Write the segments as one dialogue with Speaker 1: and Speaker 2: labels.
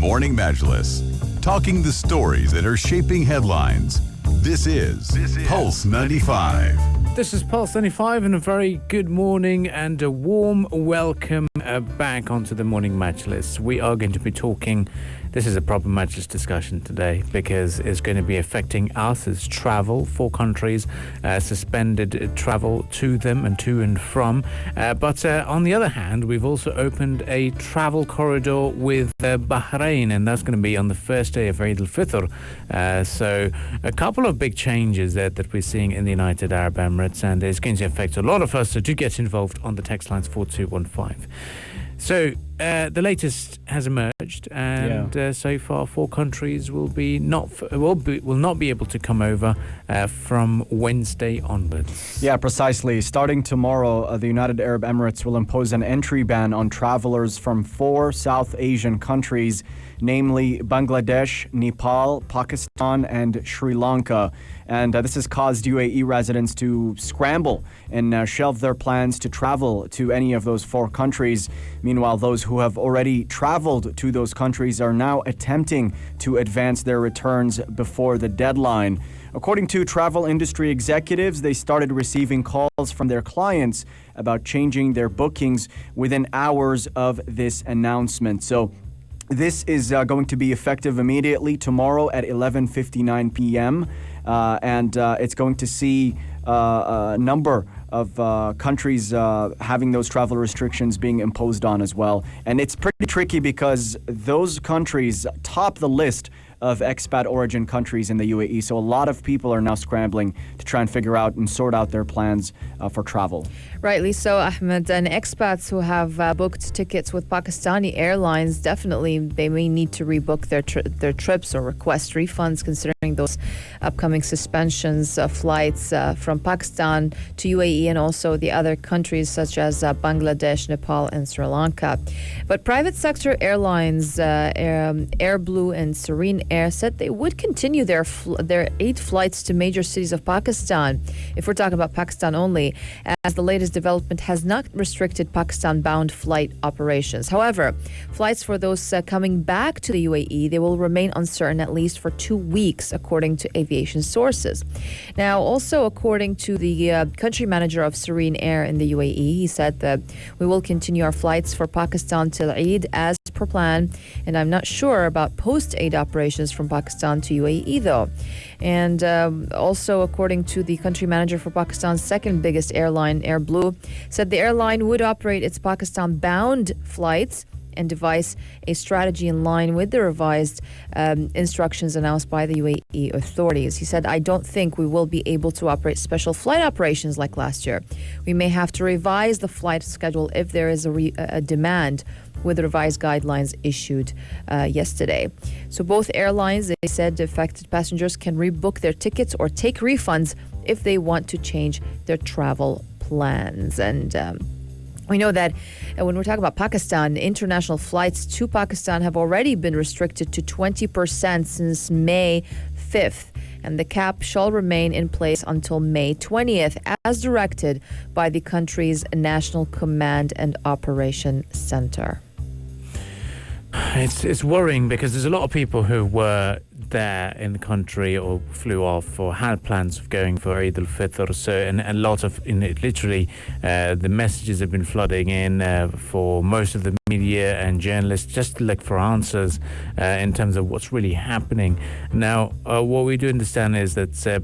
Speaker 1: Morning Majlis, talking the stories that are shaping headlines. This is Pulse 95.
Speaker 2: This is Pulse 95 and a very good morning and a warm welcome back onto the Morning Majlis. We are going to be talking, this is a proper Majlis discussion today because it's going to be affecting us as travel. 4 countries suspended travel to them and to and from. But on the other hand, we've also opened a travel corridor with Bahrain, and that's going to be on the first day of Eid al-Fitr. So a couple of big changes that we're seeing in the United Arab Emirates, and it's going to affect a lot of us. So do get involved on the text lines 4215. So the latest has emerged, and so far 4 countries will not be able to come over from Wednesday onwards.
Speaker 3: Yeah, precisely. Starting tomorrow, the United Arab Emirates will impose an entry ban on travelers from 4 South Asian countries, namely Bangladesh, Nepal, Pakistan, and Sri Lanka. And this has caused UAE residents to scramble and shelve their plans to travel to any of those 4 countries. Meanwhile, those who have already traveled to those countries are now attempting to advance their returns before the deadline. According to travel industry executives, they started receiving calls from their clients about changing their bookings within hours of this announcement. So this is going to be effective immediately tomorrow at 11:59 p.m. And it's going to see a number of countries having those travel restrictions being imposed on as well. And it's pretty tricky because those countries top the list of expat origin countries in the UAE. So a lot of people are now scrambling to try and figure out and sort out their plans for travel.
Speaker 4: Rightly so, Ahmed. And expats who have booked tickets with Pakistani Airlines, definitely they may need to rebook their trips or request refunds considering those upcoming suspensions of flights from Pakistan to UAE and also the other countries such as Bangladesh, Nepal, and Sri Lanka. But private sector airlines, Air Blue and Serene Air, said they would continue their 8 flights to major cities of Pakistan, if we're talking about Pakistan only, as the latest development has not restricted Pakistan-bound flight operations. However, flights for those coming back to the UAE, they will remain uncertain at least for 2 weeks, according to aviation sources. Now, also according to the country manager of Serene Air in the UAE, he said that we will continue our flights for Pakistan till Eid as per plan, and I'm not sure about post-Eid operations from Pakistan to UAE though. And also according to the country manager for Pakistan's second biggest airline, Air Blue, said the airline would operate its Pakistan-bound flights and devise a strategy in line with the revised instructions announced by the UAE authorities. He said, I don't think we will be able to operate special flight operations like last year. We may have to revise the flight schedule if there is a demand, with the revised guidelines issued yesterday. So both airlines, they said affected passengers can rebook their tickets or take refunds if they want to change their travel plans. And we know that when we're talking about Pakistan, international flights to Pakistan have already been restricted to 20% since May 5th. And the cap shall remain in place until May 20th, as directed by the country's National Command and Operation Center.
Speaker 2: It's worrying because there's a lot of people who were there in the country or flew off or had plans of going for Eid al-Fitr. So, and a lot of, literally, the messages have been flooding in for most of the media and journalists just to look for answers in terms of what's really happening. Now, what we do understand is that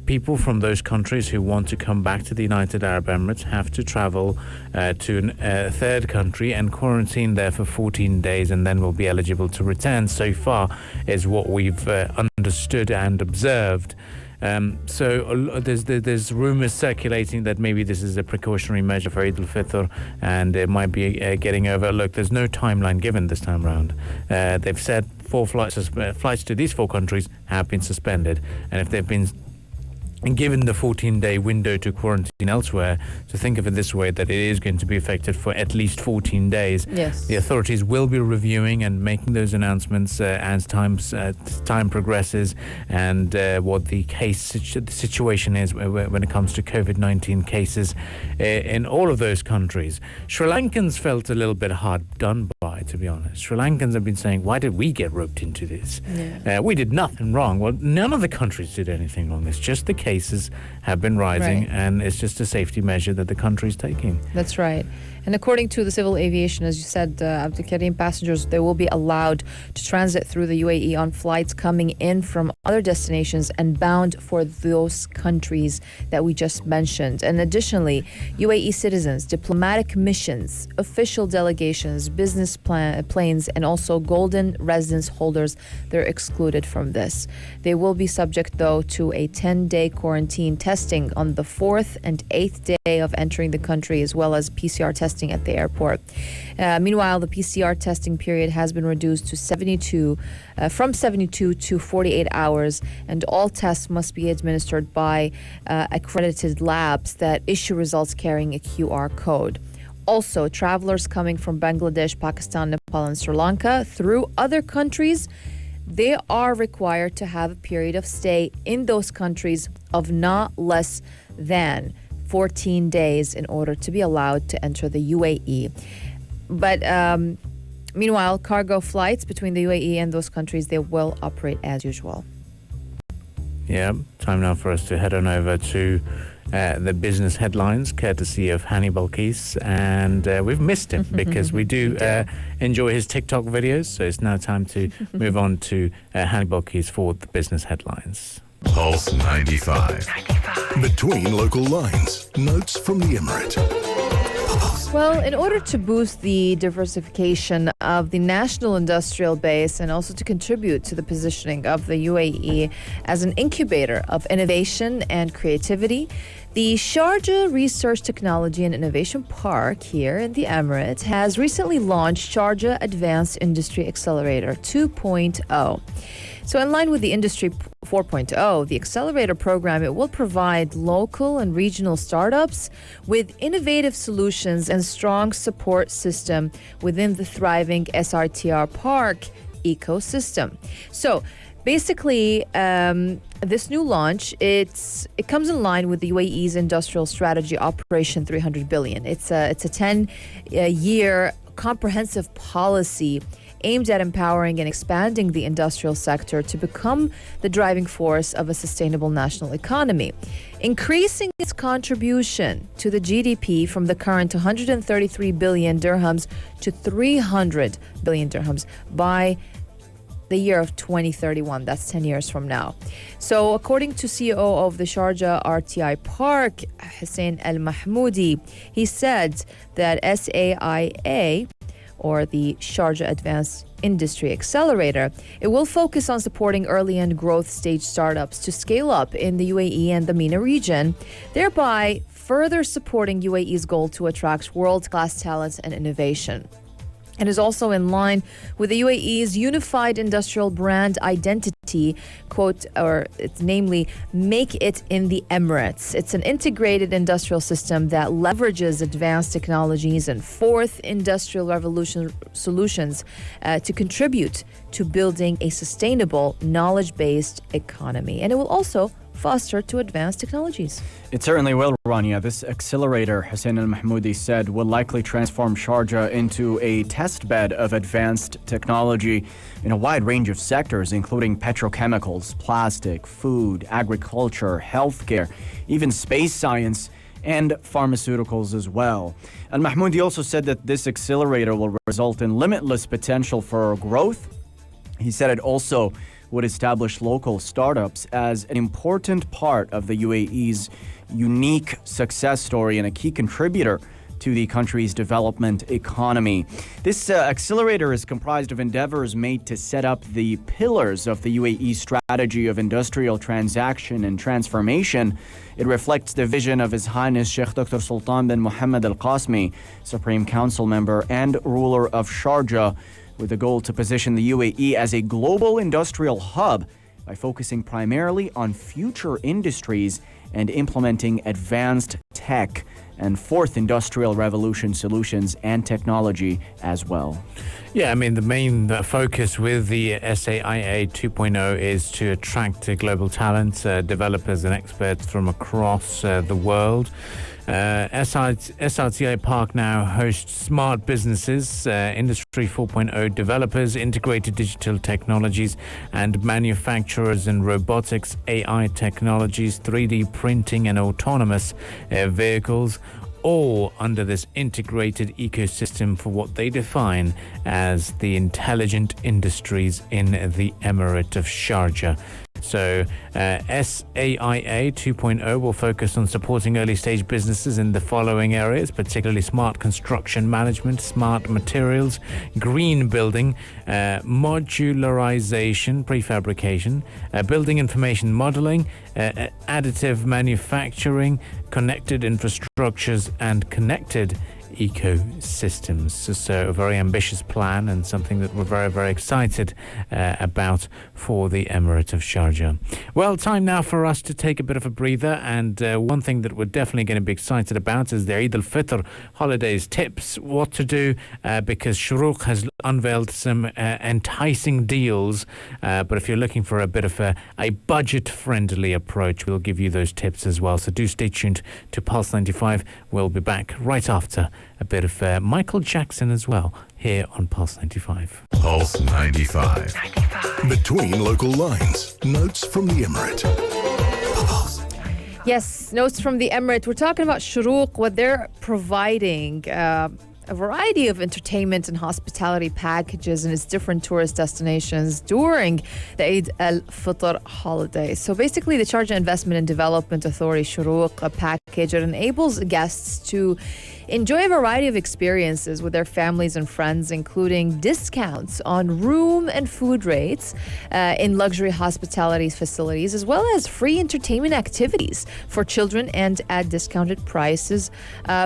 Speaker 2: people from those countries who want to come back to the United Arab Emirates have to travel to a third country and quarantine there for 14 days and then will be eligible to return. So far is what we've understood and observed. So there's rumors circulating that maybe this is a precautionary measure for Eid al-Fitr and it might be getting over. Look, there's no timeline given this time around. They've said 4 flights to these 4 countries have been suspended, and if they've been and given the 14-day window to quarantine elsewhere, to think of it this way, that it is going to be affected for at least 14 days.
Speaker 4: Yes.
Speaker 2: The authorities will be reviewing and making those announcements as time progresses, and what the situation is when it comes to COVID-19 cases in all of those countries. Sri Lankans felt a little bit hard done by to be honest. Sri Lankans have been saying, why did we get roped into this?
Speaker 4: Yeah.
Speaker 2: We did nothing wrong. Well, none of the countries did anything wrong. It's just the cases have been rising,
Speaker 4: Right.
Speaker 2: and it's just a safety measure that the country's taking.
Speaker 4: That's right. And according to the civil aviation, as you said, Abdul Karim, passengers, they will be allowed to transit through the UAE on flights coming in from other destinations and bound for those countries that we just mentioned. And additionally, UAE citizens, diplomatic missions, official delegations, business planes, and also golden residence holders, they're excluded from this. They will be subject, though, to a 10-day quarantine testing on the 4th and 8th day of entering the country, as well as PCR testing at the airport. Meanwhile, the PCR testing period has been reduced to from 72 to 48 hours, and all tests must be administered by accredited labs that issue results carrying a QR code. Also, travelers coming from Bangladesh, Pakistan, Nepal, and Sri Lanka through other countries, they are required to have a period of stay in those countries of not less than 14 days in order to be allowed to enter the UAE. But meanwhile, cargo flights between the UAE and those countries, they will operate as usual.
Speaker 2: Yeah, time now for us to head on over to the business headlines, courtesy of Hani Balkis. And we've missed him because we do enjoy his TikTok videos. So it's now time to move on to Hani Balkis for the business headlines.
Speaker 1: Pulse 95. Between local lines. Notes from the Emirate.
Speaker 4: Well, in order to boost the diversification of the national industrial base and also to contribute to the positioning of the UAE as an incubator of innovation and creativity, the Sharjah Research Technology and Innovation Park here in the Emirates has recently launched Sharjah Advanced Industry Accelerator 2.0. So in line with the Industry 4.0, the accelerator program, it will provide local and regional startups with innovative solutions and strong support system within the thriving SRTR Park ecosystem. So basically, this new launch, it comes in line with the UAE's industrial strategy, Operation 300 Billion. It's a 10-year comprehensive policy aimed at empowering and expanding the industrial sector to become the driving force of a sustainable national economy, increasing its contribution to the GDP from the current 133 billion dirhams to 300 billion dirhams by the year of 2031. That's 10 years from now. So according to CEO of the Sharjah RTI Park, Hussein Al Mahmoudi, he said that SAIA, or the Sharjah Advanced Industry Accelerator, it will focus on supporting early and growth stage startups to scale up in the UAE and the MENA region, thereby further supporting UAE's goal to attract world-class talent and innovation. It is also in line with the UAE's unified industrial brand identity, quote, or it's namely, make it in the Emirates. It's an integrated industrial system that leverages advanced technologies and fourth industrial revolution solutions to contribute to building a sustainable, knowledge-based economy. And it will also foster to advanced technologies.
Speaker 3: It certainly will, Rania. This accelerator, Hussein Al Mahmoudi said, will likely transform Sharjah into a testbed of advanced technology in a wide range of sectors, including petrochemicals, plastic, food, agriculture, healthcare, even space science, and pharmaceuticals as well. Al Mahmoudi also said that this accelerator will result in limitless potential for growth. He said it also would establish local startups as an important part of the UAE's unique success story and a key contributor to the country's development economy. This accelerator is comprised of endeavors made to set up the pillars of the UAE strategy of industrial transaction and transformation. It reflects the vision of His Highness Sheikh Dr. Sultan bin Mohammed Al Qasmi, Supreme Council member and ruler of Sharjah, with the goal to position the UAE as a global industrial hub by focusing primarily on future industries and implementing advanced tech and fourth industrial revolution solutions and technology as well.
Speaker 2: Yeah, I mean, the main focus with the SAIA 2.0 is to attract global talent, developers and experts from across the world. SRTI Park now hosts smart businesses, Industry 4.0 developers, integrated digital technologies, and manufacturers in robotics, AI technologies, 3D printing, and autonomous vehicles, all under this integrated ecosystem for what they define as the intelligent industries in the Emirate of Sharjah. So SAIA 2.0 will focus on supporting early stage businesses in the following areas, particularly smart construction management, smart materials, green building, modularization, prefabrication, building information modeling, additive manufacturing, connected infrastructures, and connected ecosystems. So a very ambitious plan, and something that we're very, very excited about for the Emirate of Sharjah. Well, time now for us to take a bit of a breather, and one thing that we're definitely going to be excited about is the Eid al-Fitr holidays tips, what to do, because Shuruq has unveiled some enticing deals, but if you're looking for a bit of a budget-friendly approach, we'll give you those tips as well. So do stay tuned to Pulse 95. We'll be back right after a bit of Michael Jackson as well here on Pulse 95.
Speaker 1: Pulse 95.
Speaker 5: Between local lines, notes from the Emirate.
Speaker 4: Yes, notes from the Emirate. We're talking about Shuruq, what they're providing. A variety of entertainment and hospitality packages in its different tourist destinations during the Eid al-Fitr holiday. So basically, the Sharjah Investment and Development Authority Shuruq, a package that enables guests to enjoy a variety of experiences with their families and friends, including discounts on room and food rates in luxury hospitality facilities, as well as free entertainment activities for children and at discounted prices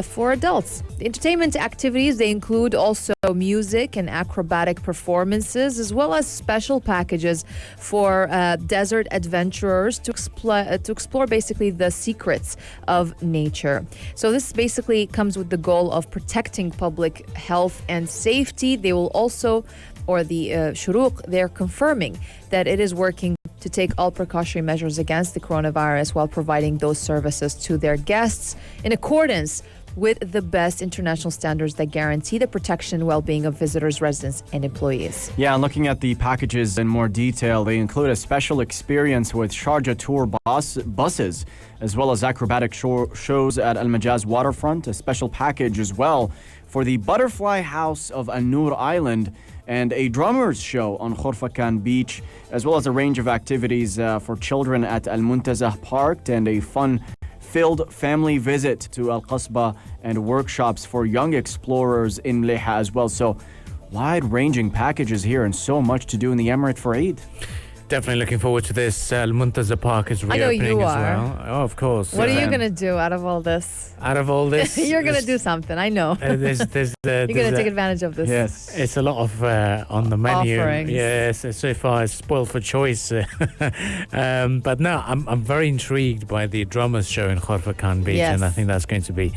Speaker 4: for adults. The entertainment activities, they include also music and acrobatic performances, as well as special packages for desert adventurers to explore basically the secrets of nature. So this basically comes with the goal of protecting public health and safety. They will also, or the Shuruq, they're confirming that it is working to take all precautionary measures against the coronavirus while providing those services to their guests in accordance with the best international standards that guarantee the protection and well-being of visitors, residents, and employees.
Speaker 3: Yeah, and looking at the packages in more detail, they include a special experience with Sharjah tour buses, as well as acrobatic shows at Al Majaz waterfront, a special package as well for the Butterfly House of An-Noor Island, and a drummers show on Khorfakan Beach, as well as a range of activities for children at Al Muntazah Park, and a fun-filled family visit to Al Qasba, and workshops for young explorers in Mliha as well. So wide-ranging packages here and so much to do in the Emirate for Eid.
Speaker 2: Definitely looking forward to this. Al Muntazah Park is reopening as well. Oh, of course.
Speaker 4: What are you going to do out of all this?
Speaker 2: Out of all this?
Speaker 4: You're going to do something, I know.
Speaker 2: You're
Speaker 4: going to take advantage of this.
Speaker 3: Yes.
Speaker 2: It's a lot of on the menu.
Speaker 4: Offerings.
Speaker 2: Yes, so far it's spoiled for choice. But no, I'm very intrigued by the drummers show in Khorfakan Beach,
Speaker 4: Yes.
Speaker 2: and I think that's going to be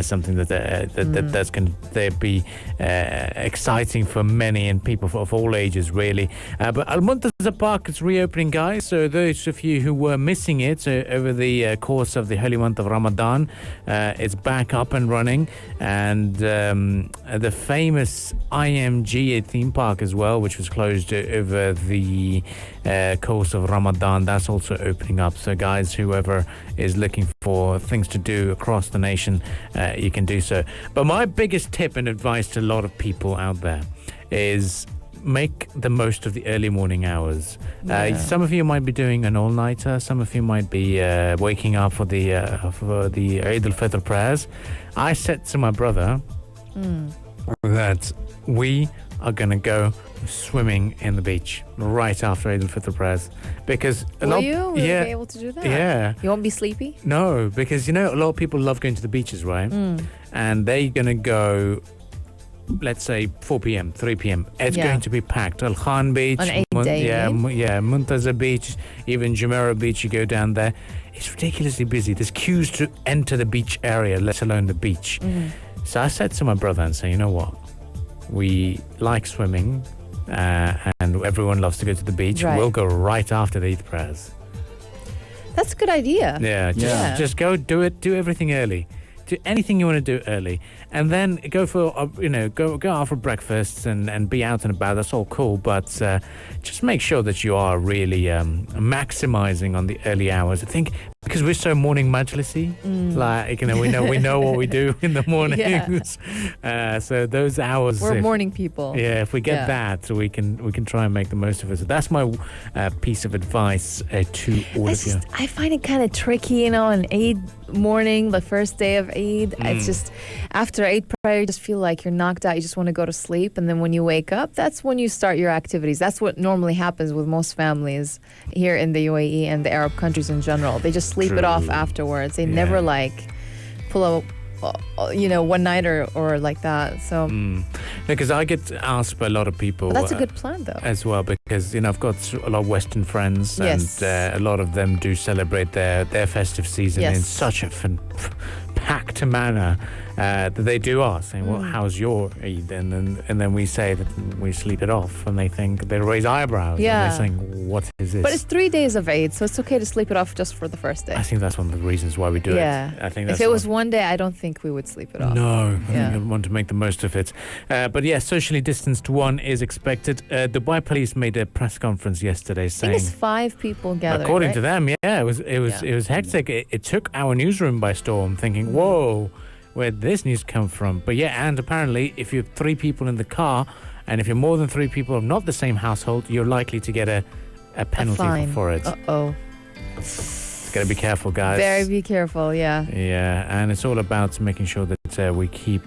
Speaker 2: something that's going to be exciting for many and people of all ages, really. But Al Muntazah Park is reopening, guys. So those of you who were missing it over the course of the holy month of Ramadan, it's back up and running, and the famous IMG theme park as well, which was closed over the course of Ramadan, that's also opening up. So guys, whoever is looking for things to do across the nation, you can do so. But my biggest tip and advice to a lot of people out there is make the most of the early morning hours. Some of you might be doing an all-nighter. Some of you might be waking up for the Eid al-Fitr prayers. I said to my brother that we are going to go swimming in the beach right after Eid al-Fitr prayers, because
Speaker 4: Will you be able to do that?
Speaker 2: Yeah.
Speaker 4: You won't be sleepy?
Speaker 2: No, because a lot of people love going to the beaches, right? And they're going to go, let's say 4 p.m, 3 p.m. It's going to be packed. Al Khan Beach,
Speaker 4: On Eid day,
Speaker 2: Muntazah Beach, even Jumeirah Beach, you go down there. It's ridiculously busy. There's queues to enter the beach area, let alone the beach. So I said to my brother and say, you know what? We like swimming and everyone loves to go to the beach.
Speaker 4: Right.
Speaker 2: We'll go right after the Eid prayers.
Speaker 4: That's a good idea.
Speaker 2: Yeah, just go do it. Do everything early. do anything you want to do early, and then go for go out for breakfasts and be out and about. That's all cool, but just make sure that you are really maximizing on the early hours. I think because we're so morning majlisi, like we know what we do in the mornings. So those hours,
Speaker 4: We're morning people.
Speaker 2: Yeah, if we get that, we can try and make the most of it. So that's my piece of advice to all of you.
Speaker 4: I find it kind of tricky, an Eid morning, the first day of Eid. It's just after Eid prayer, you just feel like you're knocked out. You just want to go to sleep, and then when you wake up, that's when you start your activities. That's what normally happens with most families here in the UAE and the Arab countries in general. They just sleep it off afterwards. They never pull a one-nighter or like that. So
Speaker 2: because I get asked by a lot of people.
Speaker 4: But that's a good plan, though.
Speaker 2: As well, because I've got a lot of Western friends,
Speaker 4: Yes.
Speaker 2: and a lot of them do celebrate their festive season
Speaker 4: Yes.
Speaker 2: in such a packed manner that they do ask, saying, "Well, how's your Eid?" And then we say that we sleep it off, and they raise eyebrows.
Speaker 4: Yeah.
Speaker 2: And they're saying, "What is this?"
Speaker 4: But it's 3 days of Eid, so it's okay to sleep it off just for the first day.
Speaker 2: I think that's one of the reasons why we do it. I think that's
Speaker 4: if it was one day, I don't think we would sleep it off.
Speaker 2: No, I think I want to make the most of it. But yeah, socially distanced one is expected. Dubai police made a press conference yesterday
Speaker 4: I
Speaker 2: saying,
Speaker 4: think it's 5 people gathered.
Speaker 2: according
Speaker 4: right?
Speaker 2: to them, it was hectic. It took our newsroom by storm, thinking, whoa, where'd this news come from? But and apparently, if you have 3 people in the car, and if you're more than 3 people of not the same household, you're likely to get a penalty
Speaker 4: fine.
Speaker 2: for it.
Speaker 4: Uh-oh.
Speaker 2: Gotta be careful, guys.
Speaker 4: Very be careful, yeah.
Speaker 2: Yeah, and it's all about making sure that we keep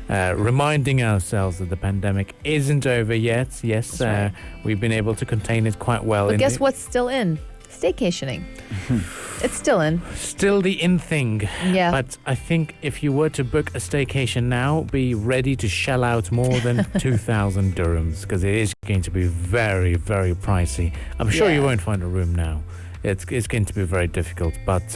Speaker 2: reminding ourselves that the pandemic isn't over yet. Yes, we've been able to contain it quite well.
Speaker 4: But guess what's still in? Staycationing. It's still in.
Speaker 2: Still the in thing.
Speaker 4: Yeah.
Speaker 2: But I think if you were to book a staycation now, be ready to shell out more than 2,000 dirhams, because it is going to be very, very pricey. I'm sure you won't find a room now. It's going to be very difficult. But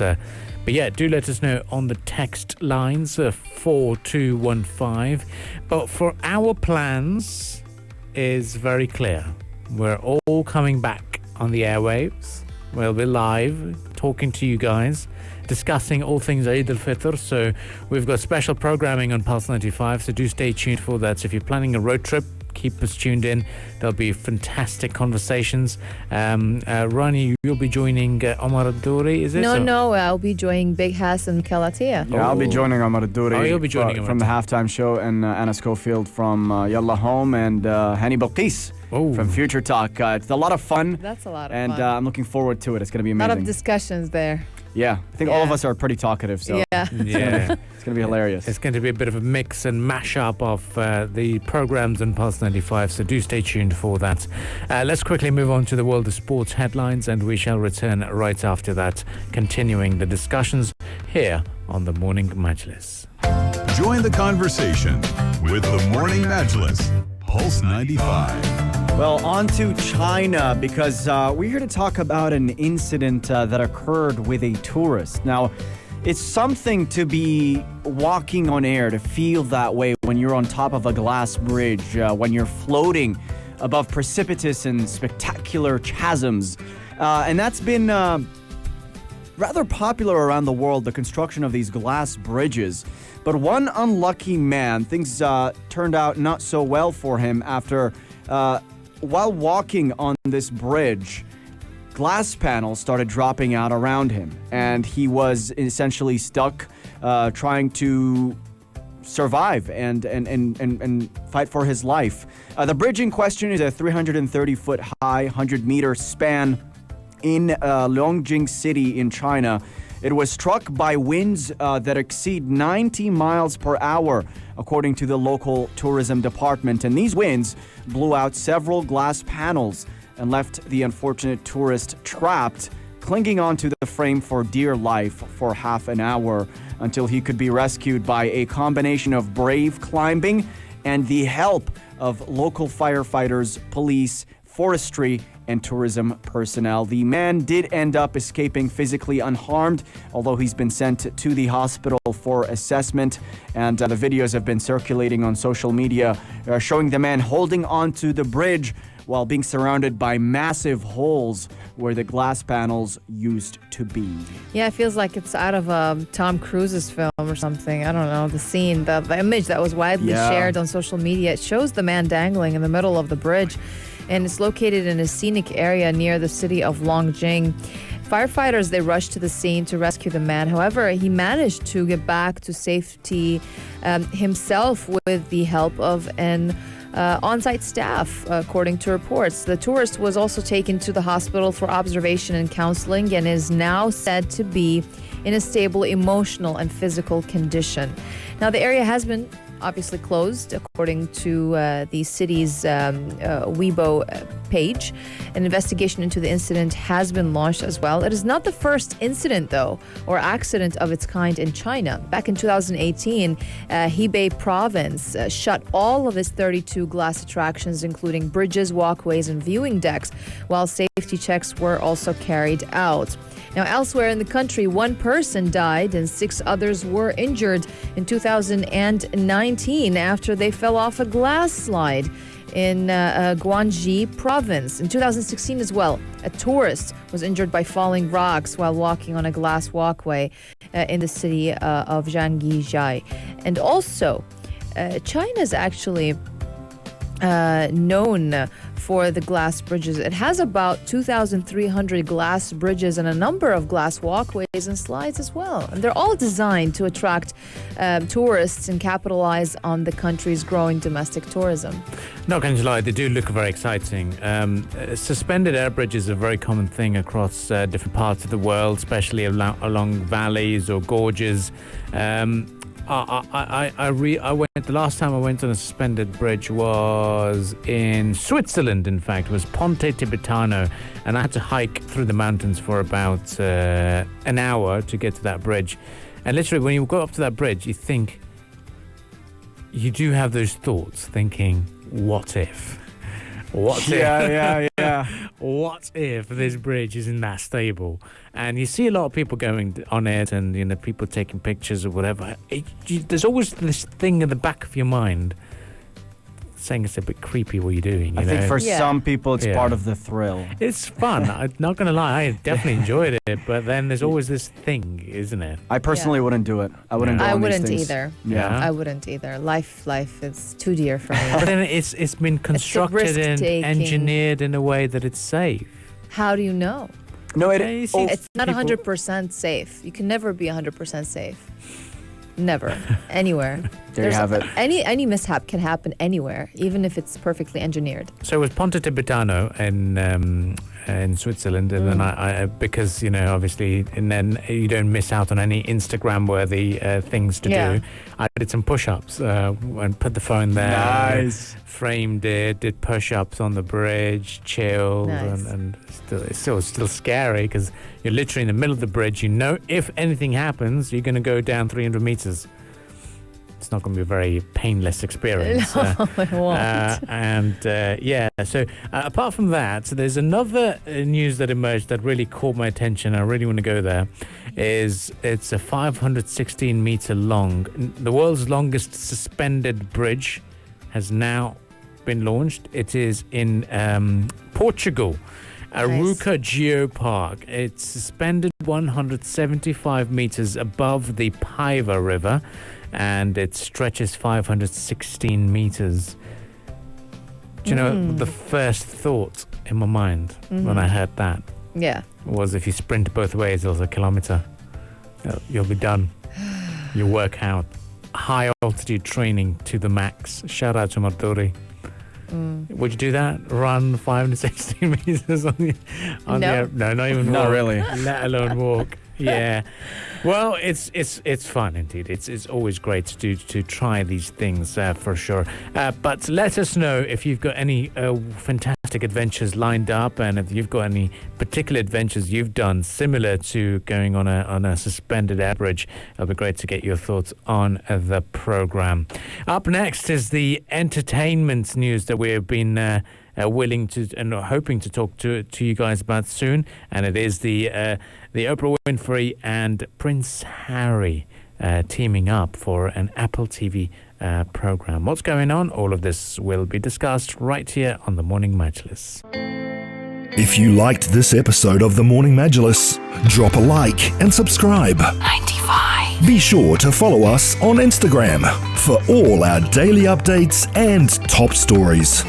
Speaker 2: do let us know on the text lines 4215. But for our plans is very clear. We're all coming back on the airwaves. We'll be live talking to you guys, discussing all things Eid al-Fitr. So we've got special programming on Pulse 95, so do stay tuned for that. So if you're planning a road trip, keep us tuned in. There'll be fantastic conversations. Rani, you'll be joining Omar Al-Douri, is it?
Speaker 4: No, I'll be joining Big Hass and Kalatia.
Speaker 3: Yeah, I'll be joining Omar Al-Douri
Speaker 2: you'll be joining
Speaker 3: from the halftime show, and Anna Schofield from Yalla Home, and Hani Balqis from Future Talk. It's a lot of fun.
Speaker 4: That's a lot of
Speaker 3: fun. And I'm looking forward to it. It's going to be
Speaker 4: a
Speaker 3: amazing.
Speaker 4: lot of discussions there.
Speaker 3: Yeah, I think all of us are pretty talkative, so
Speaker 4: Yeah.
Speaker 3: it's going to be hilarious.
Speaker 2: It's going to be a bit of a mix and mash-up of the programs on Pulse 95, so do stay tuned for that. Let's quickly move on to the world of sports headlines, and we shall return right after that, continuing the discussions here on the Morning Majlis.
Speaker 1: Join the conversation with the Morning Majlis, Pulse 95.
Speaker 3: Well, on to China, because we're here to talk about an incident that occurred with a tourist. Now, it's something to be walking on air, to feel that way when you're on top of a glass bridge, when you're floating above precipitous and spectacular chasms. And that's been rather popular around the world, the construction of these glass bridges. But one unlucky man, things turned out not so well for him after... while walking on this bridge, glass panels started dropping out around him, and he was essentially stuck trying to survive and fight for his life. The bridge in question is a 330-foot high, 100-meter span in Longjing City in China. It was struck by winds that exceed 90 miles per hour, according to the local tourism department. And these winds blew out several glass panels and left the unfortunate tourist trapped, clinging onto the frame for dear life for half an hour until he could be rescued by a combination of brave climbing and the help of local firefighters, police, forestry, and tourism personnel. The man did end up escaping physically unharmed, although he's been sent to the hospital for assessment. And the videos have been circulating on social media showing the man holding onto the bridge while being surrounded by massive holes where the glass panels used to be.
Speaker 4: Yeah, it feels like it's out of Tom Cruise's film or something. I don't know, the scene, the image that was widely shared on social media. It shows the man dangling in the middle of the bridge, and it's located in a scenic area near the city of Longjing. Firefighters, they rushed to the scene to rescue the man. However, he managed to get back to safety himself with the help of an on-site staff, according to reports. The tourist was also taken to the hospital for observation and counseling and is now said to be in a stable emotional and physical condition. Now, the area has been obviously closed, according to the city's Weibo page. An investigation into the incident has been launched as well. It is not the first incident, though, or accident of its kind in China. Back in 2018, Hebei province shut all of its 32 glass attractions, including bridges, walkways, and viewing decks, while safety checks were also carried out. Now, elsewhere in the country, one person died and 6 others were injured in 2019 after they fell off a glass slide in Guangxi province. In 2016 as well, a tourist was injured by falling rocks while walking on a glass walkway in the city of Zhangjiajie. And also, China is actually known for the glass bridges. It has about 2,300 glass bridges and a number of glass walkways and slides as well. And they're all designed to attract tourists and capitalize on the country's growing domestic tourism.
Speaker 2: Not going to lie, they do look very exciting. Suspended air bridges are a very common thing across different parts of the world, especially along valleys or gorges. I went the last time I went on a suspended bridge was in Switzerland. In fact, it was Ponte Tibetano, and I had to hike through the mountains for about an hour to get to that bridge. And literally, when you go up to that bridge, you do have those thoughts, thinking, "What if? What if?
Speaker 3: Yeah.
Speaker 2: What if this bridge isn't that stable?" And you see a lot of people going on it, and people taking pictures or whatever. There's always this thing in the back of your mind saying it's a bit creepy what you're doing.
Speaker 3: I think for some people it's part of the thrill.
Speaker 2: It's fun. I'm not going to lie. I definitely enjoyed it. But then there's always this thing, isn't it?
Speaker 3: I personally wouldn't do it. I wouldn't go on these things.
Speaker 4: Either.
Speaker 2: Yeah.
Speaker 4: I wouldn't either. Life is too dear for me.
Speaker 2: But then it's been constructed and engineered in a way that it's safe.
Speaker 4: How do you know?
Speaker 3: No,
Speaker 4: it's not 100% safe. You can never be 100% safe. Never. Anywhere.
Speaker 3: There you have it.
Speaker 4: Any mishap can happen anywhere, even if it's perfectly engineered.
Speaker 2: So it was Ponte Tibetano in Switzerland, and then I because obviously, and then you don't miss out on any Instagram-worthy things to do. I did some push-ups and put the phone there.
Speaker 3: Nice.
Speaker 2: Framed it, did push-ups on the bridge, chilled,
Speaker 4: Nice.
Speaker 2: and it's still scary because you're literally in the middle of the bridge. If anything happens, you're going to go down 300 meters. It's not going to be a very painless experience.
Speaker 4: No, it won't.
Speaker 2: So apart from that, there's another news that emerged that really caught my attention. I really want to go there. It's a 516 meter long, the world's longest suspended bridge has now been launched. It is in Portugal. Aruca Geopark. It's suspended 175 meters above the Paiva River, and it stretches 516 meters. Do you know the first thought in my mind when I heard that?
Speaker 4: Yeah.
Speaker 2: Was if you sprint both ways, it was a kilometer. You'll be done. You work out. High altitude training to the max. Shout out to Martori. Would you do that? Run 560 meters on the air? No, not even walk.
Speaker 3: Not really.
Speaker 2: Let alone walk. Yeah. Well, it's fun indeed. It's always great to try these things for sure. But let us know if you've got any fantastic adventures lined up, and if you've got any particular adventures you've done similar to going on a suspended air bridge, it'll be great to get your thoughts on the program. Up next is the entertainment news that we've been willing to and hoping to talk to you guys about soon, and it is the Oprah Winfrey and Prince Harry teaming up for an Apple TV program. What's going on? All of this will be discussed right here on the Morning Majlis.
Speaker 5: If you liked this episode of the Morning Majlis, drop a like and subscribe.
Speaker 4: 95.
Speaker 5: Be sure to follow us on Instagram for all our daily updates and top stories.